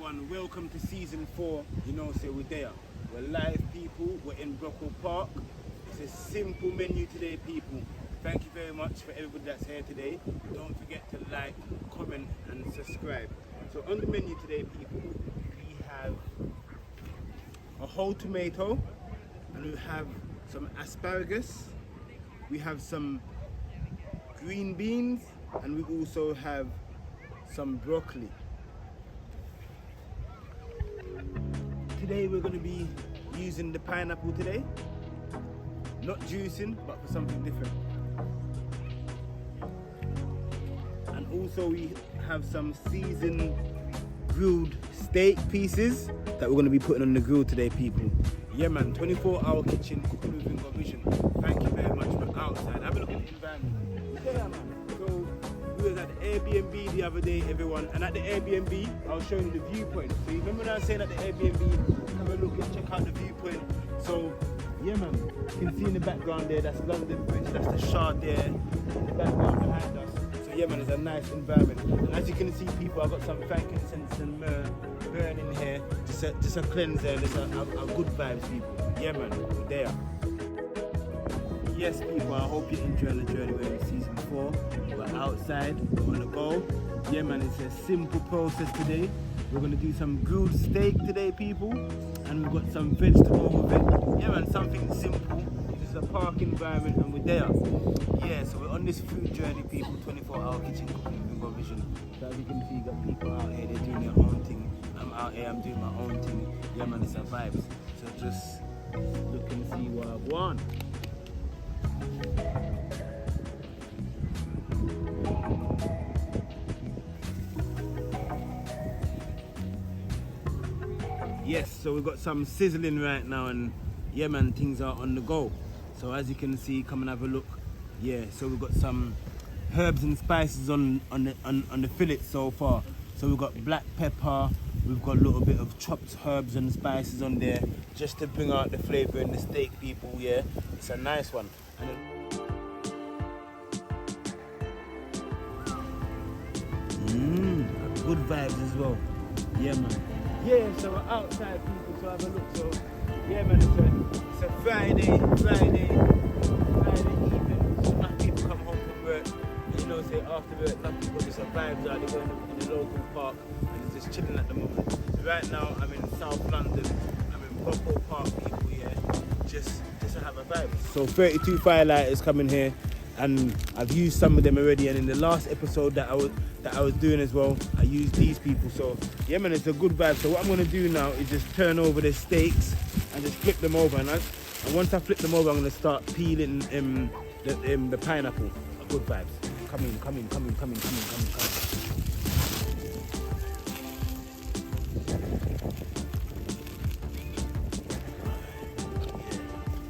everyone, welcome to season 4. You know, say we're there. We're live, people. We're in Brockwell Park. It's a simple menu today, people. Thank you very much for everybody that's here today. Don't forget to like, comment, and subscribe. So on the menu today, people, we have a whole tomato, and we have some asparagus. We have some green beans, and we also have some broccoli. Today we're going to be using the pineapple today. Not juicing, but for something different. And also we have some seasoned grilled steak pieces that we're going to be putting on the grill today, people. Yeah man, 24-hour kitchen, cooking with Ringo vision. Thank you very much. We're outside. Have a look at the environment. Yeah man. So we was at the Airbnb the other day, everyone, and at the Airbnb I was showing you the viewpoint. So you remember when I was saying at the Airbnb, have a look and check out the viewpoint. So yeah man, you can see in the background there, that's London Bridge, that's the Shard there in the background behind us. So yeah man, it's a nice environment. And as you can see, people, I've got some frankincense and myrrh burning here, just a cleanser, just a good vibes, people. Yeah man, we're there. Yes people, I hope you're enjoying the journey. We're in season 4. We're outside, we're on the go. Yeah man, it's a simple process today. We're gonna do some grilled steak today, people, and we've got some vegetable with it. Yeah man, something simple. This is a park environment and we're there. Yeah, so we're on this food journey, people. 24-hour kitchen cooking with Ringo vision. So as you can see, you got people out here, they're doing their own thing. I'm out here, I'm doing my own thing. Yeah man, it's a vibes. So just look and see what I want. Yes, so we've got some sizzling right now, and yeah man, things are on the go. So as you can see, come and have a look. Yeah, so we've got some herbs and spices on the fillet so far. So we've got black pepper, we've got a little bit of chopped herbs and spices on there, just to bring out the flavour in the steak, people. Yeah, it's a nice one. And good vibes as well. Yeah man. Yeah, so we're outside, people, so have a look. So yeah man, it's a Friday evening. So not people come home from work, and you know, say after work, not people just have vibes out. They're going in the local park and it's just chilling at the moment. So right now I'm in South London. I'm in Brockwell Park, people. Yeah, just to have a vibe. So 32 firelighters coming here, and I've used some of them already. And in the last episode that I was doing as well, I used these people. So yeah man, it's a good vibe. So what I'm gonna do now is just turn over the steaks and just flip them over. And once I flip them over, I'm gonna start peeling the pineapple. A good vibes. Come in.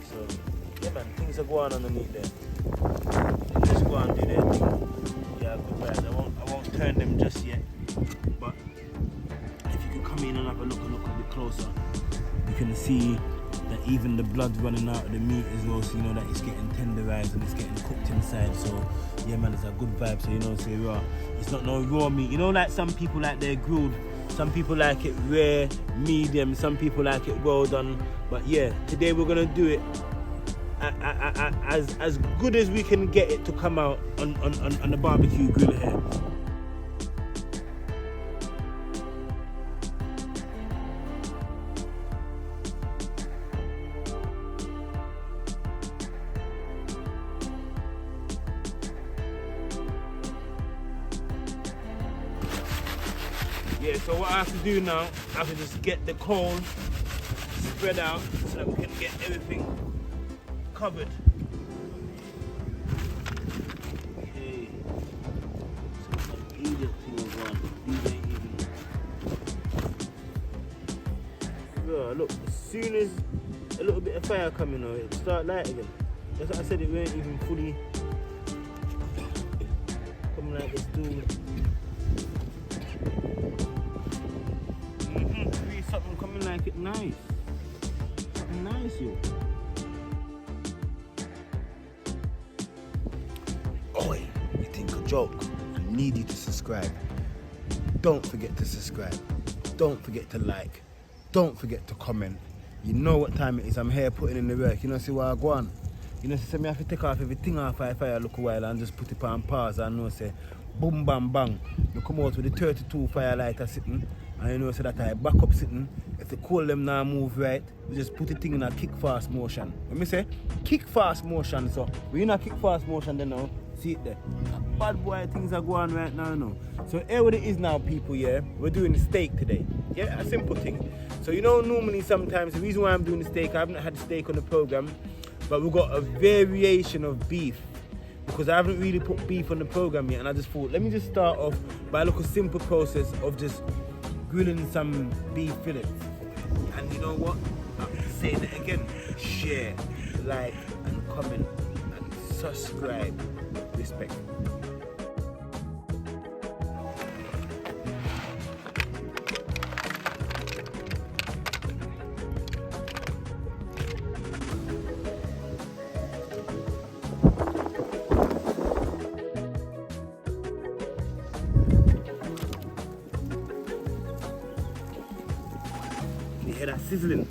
So yeah man, things are going on underneath there. Just go and do their thing. Yeah, good vibes. I won't turn them just yet, but if you can come in and have a look a bit closer, you can see that even the blood's running out of the meat as well, so you know that it's getting tenderized and it's getting cooked inside. So yeah man, it's a good vibe. So you know, say raw, it's not no raw meat. You know, like some people like they're grilled, some people like it rare, medium, some people like it well done. But yeah, today we're gonna do it as good as we can get it to come out on the barbecue grill here. Yeah, so what I have to do now, I have to just get the coal spread out so that we can get everything covered. Okay. So some idiot thing on. These ain't even. Yeah, look, as soon as a little bit of fire coming on, it'll start light again. That's what I said, it weren't even fully coming like this too. Something coming like it nice. Something nice, yo. Oi, you think a joke? I need you to subscribe. Don't forget to subscribe. don't forget to like, don't forget to comment. You know what time it is. I'm here putting in the work. You know, see what I go on. You know, say me have to take off everything off if I look a while and just put it on pause and know say boom bam bang. You come out with the 32 firelighter sitting and you know say that I back up sitting. If the coal them now move right, we just put the thing in a kick fast motion. Let me say kick fast motion. So we're in a kick fast motion then now. See it there. Bad boy things are going right now, you know. So here what it is now, people, yeah. We're doing the steak today. Yeah, a simple thing. So you know, normally sometimes the reason why I'm doing the steak, I haven't had steak on the program, but we've got a variation of beef because I haven't really put beef on the program yet, and I just thought let me just start off by a simple process of just grilling some beef fillets. And you know what? I'm saying it again. Share, like, and comment, and subscribe. Respect. You hear that sizzling?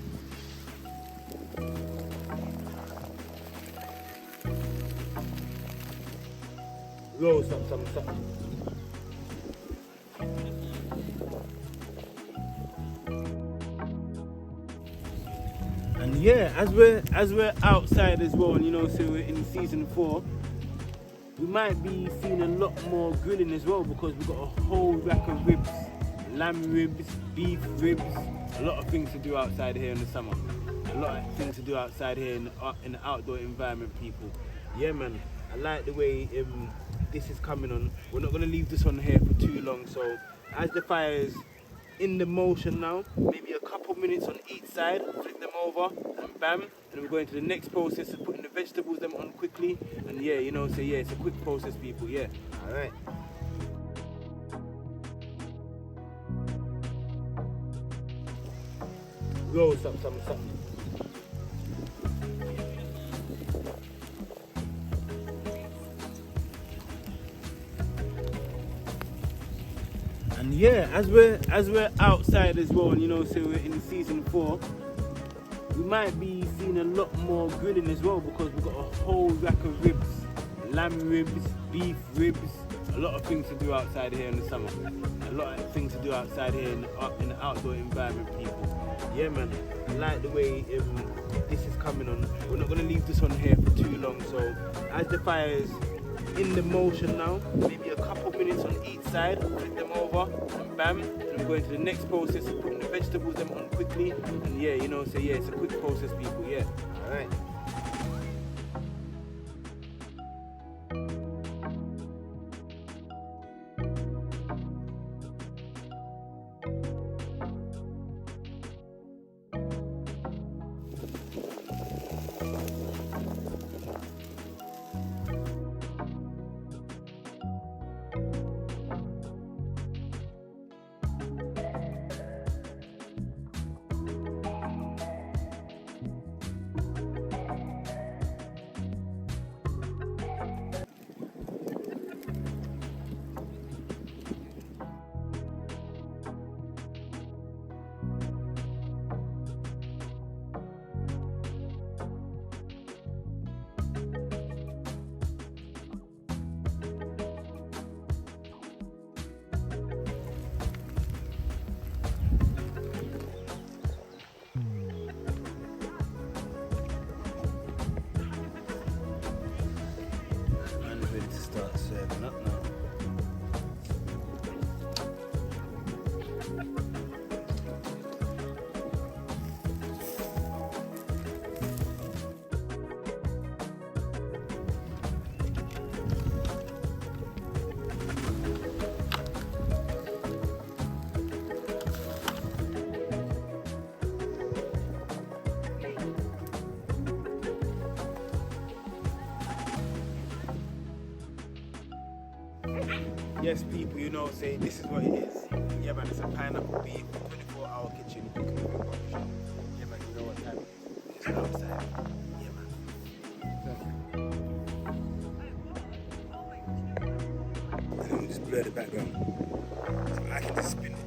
Roll some. And yeah, as we're outside as well, and you know, so we're in season 4, we might be seeing a lot more grilling as well because we've got a whole rack of ribs, lamb ribs, beef ribs, a lot of things to do outside here in the summer. A lot of things to do outside here in the outdoor environment, people. Yeah, man, I like the way this is coming on. We're not going to leave this on here for too long, so as the fire's in the motion now, maybe a couple minutes on each side, flip them over and bam, and we're going to the next process of putting the vegetables them on quickly. And yeah, you know, so yeah, it's a quick process, people. Yeah, all right. Roll something. And yeah, as we're outside as well, and you know, so we're in season 4, we might be seeing a lot more grilling as well because we've got a whole rack of ribs, lamb ribs, beef ribs, a lot of things to do outside here in the summer. A lot of things to do outside here in the outdoor environment, people. Yeah, man, I like the way this is coming on. We're not going to leave this on here for too long, so as the fire's in the motion now, maybe a couple minutes on each side, flip them over and bam, and we're going to the next process of putting the vegetables them on quickly. And yeah, you know, so yeah, it's a quick process, people. Yeah, all right. Start serving up now. Yes, people, you know, say this is what it is. Yeah, man, it's a pineapple beef, 24-hour kitchen. Yeah, man, you know what time it is. It's outside. Yeah, man. And then we just blur the background. So I can just spin it.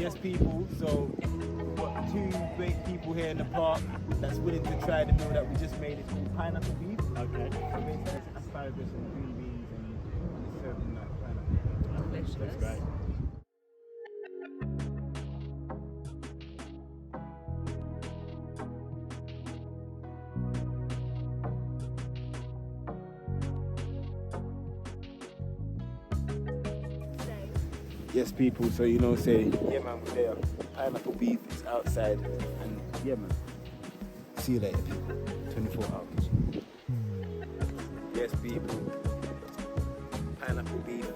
Yes, people. So we've got two great people here in the park that's willing to try the meal that we just made. It's called pineapple beef. Okay. So basically, it's asparagus and green beans, and it's served in like pineapple. That's great. Yes, people. So say, yeah, man, we're there. Pineapple beef is outside, and yeah, man. See you later, people. 24 hours. Yes, people. Pineapple beef.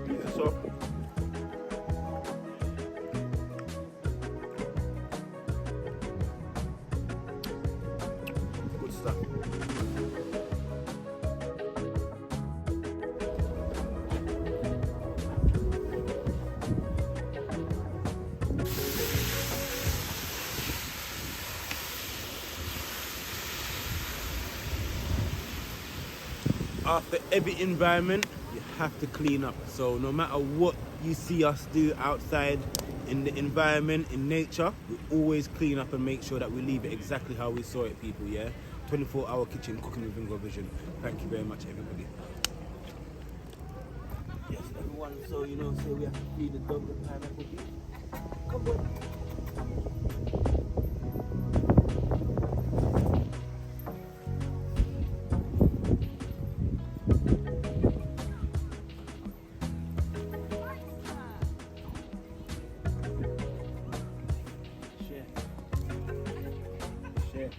These are so. Good stuff. After every environment, you have to clean up. So no matter what you see us do outside in the environment, in nature, we always clean up and make sure that we leave it exactly how we saw it, people, yeah? 24-hour kitchen, cooking with Ringo Vision. Thank you very much, everybody. Yes, everyone, so say we have to feed the dog the pineapple beef. Come on. Share.